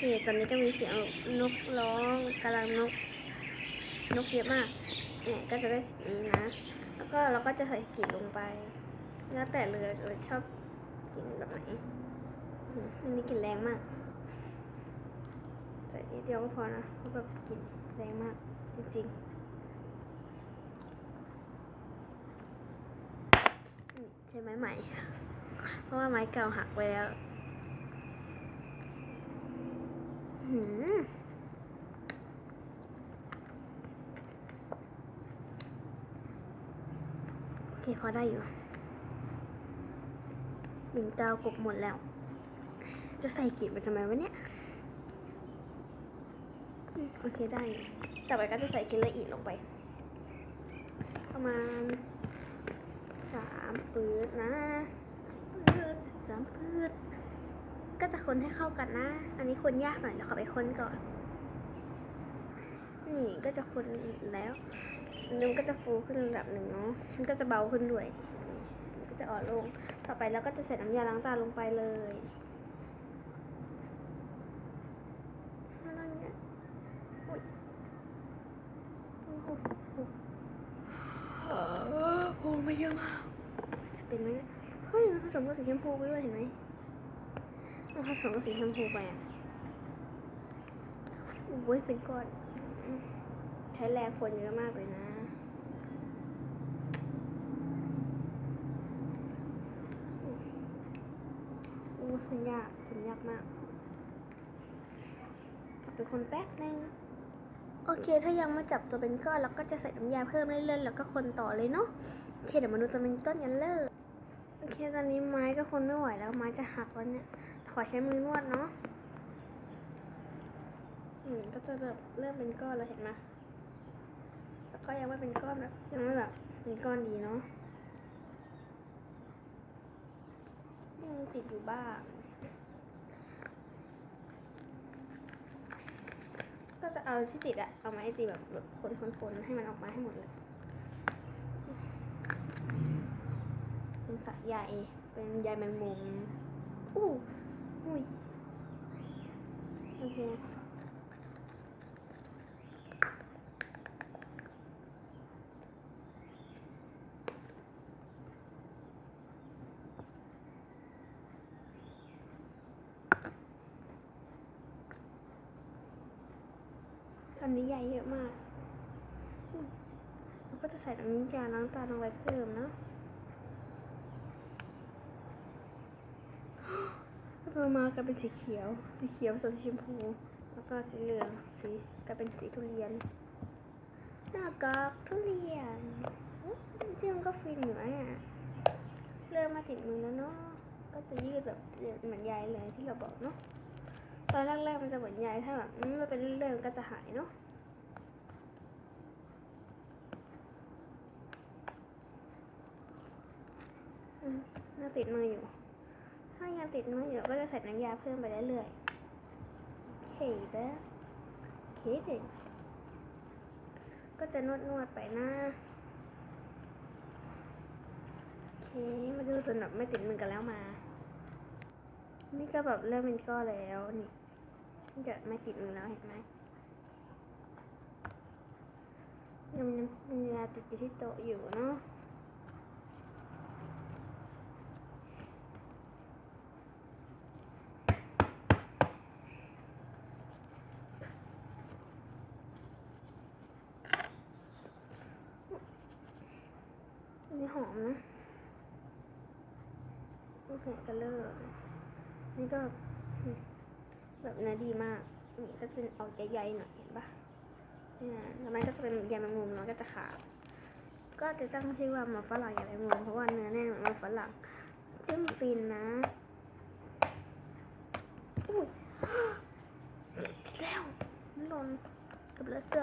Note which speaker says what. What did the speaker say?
Speaker 1: เคตอนนี้ก็มีเสียงนกร้องกำลังนกเยอะมากเนี่ยก็จะได้สีนี้นะแล้วก็เราก็จะใส่กลิ่นลงไปแล้วแต่เลยชอบกลิ่นแบบไหนอันนี้กลิ่นแรงมากใส่นิดเดียวก็พอนะเพราะแบบกลิ่นแรงมากจริงๆใช้ไม้ใหม่เพราะว่าไม้เก่าหักไปแล้วโอเคพอได้อยู่ดินกาวกบหมดแล้วจะใส่กลิ่นไปทำไมวะเนี่ยโอเคได้ต่อไปก็จะใส่กลิ่นละเอียดลงไปประมาณ3 ปื๊ดนะ3 ปื๊ดก็จะคนให้เข้ากันนะอันนี้คนยากหน่อยเดี๋ยวขอไปคนก่อนนี่ก็จะคนแล้วมันก็จะฟูขึ้นระดับหนึ่งเนาะมันก็จะเบาขึ้นด้วยก็จะอ่อนลงต่อไปแล้วก็จะใส่น้ำยาล้างตาลงไปเลยโอ้มาเยอะมากจะเป็นไหมเฮ้ยผสมกับสีชมพูไปด้วยเห็นไหมผสมกับสีชมพูไปอ่ะโอ้ยเป็นก้อนใช้แรงคนเยอะมากเลยนะโอ้คนยากมากเป็นคนแป๊บนึงโอเคถ้ายังไม่จับตัวเป็นก้อนเราก็จะใส่น้ำยาเพิ่มเรื่อยๆแล้วก็คนต่อเลยเนาะโอเคเดี๋ยวมาดูตัวเป็นก้อนกันเลยโอเคตอนนี้ไม้ก็คนไม่ไหวแล้วไม้จะหักแล้วเนี่ยขอใช้มือนวดเนาะก็จะแบบเริ่มเป็นก้อนแล้วเห็นไหมแล้วก็ยังไม่เป็นก้อนแบบยังไม่แบบเป็นก้อนดีเนาะยังติดอยู่บ้างก็จะเอาที่ติดอะเอาไม้ตีแบบคนให้มันออกมาให้หมดเลยเป็นสายใยเป็นใยแมงมุมอุ้ยโอเคตอนนี้ใยเยอะมากแล้วก็จะใส่น้ำยาล้างตาลงไปเพิ่มนะแล้วมากลายเป็นสีเขียวผสมชมพูแล้วก็สีเหลืองสีกลายเป็นสีทุเรียนหน้ากากทุเรียนที่มันก็ฟินอยู่อ่ะเริ่มมาติดมือแล้วเนาะก็จะยืดแบบเหมือนใยเลยที่เราบอกเนาะตอนแรกๆมันจะเหมือนใยถ้าแบบมันเป็นเรื่อยๆก็จะหายเนาะยังติดมืออยู่ถ้ายังติดมืออยู่ก็จะใส่น้ำยาเพิ่มไปเรื่อยๆโอเคแล้วโอเคเด็กก็จะนวดไปนะโอเคมาดูจนแบบไม่ติดมือกันแล้วมานี่ก็แบบเริ่มเป็นก้อนแล้วนี่จะไม่ติดมือแล้วเห็นไหมยังมียาติดอยู่ที่โต๊ะอยู่เนาะนี่หอมนะโอเคกันเลยนี่ก็แบบเนื้อดีมากนี่ก็จะเป็นออกใหญ่ๆหน่อยเห็นปะเนี่ยแล้วมันก็จะเป็นใยแมงมุมเนาะก็จะขาดก็จะตั้งชื่อว่าหมาฝรั่งใยแมงมุมเพราะว่าเนื้อแน่นเหมือนหมาฝรั่งจิ้มฟินนะอุ้ยแล้วมันหล่นกับเลอะเสื้อ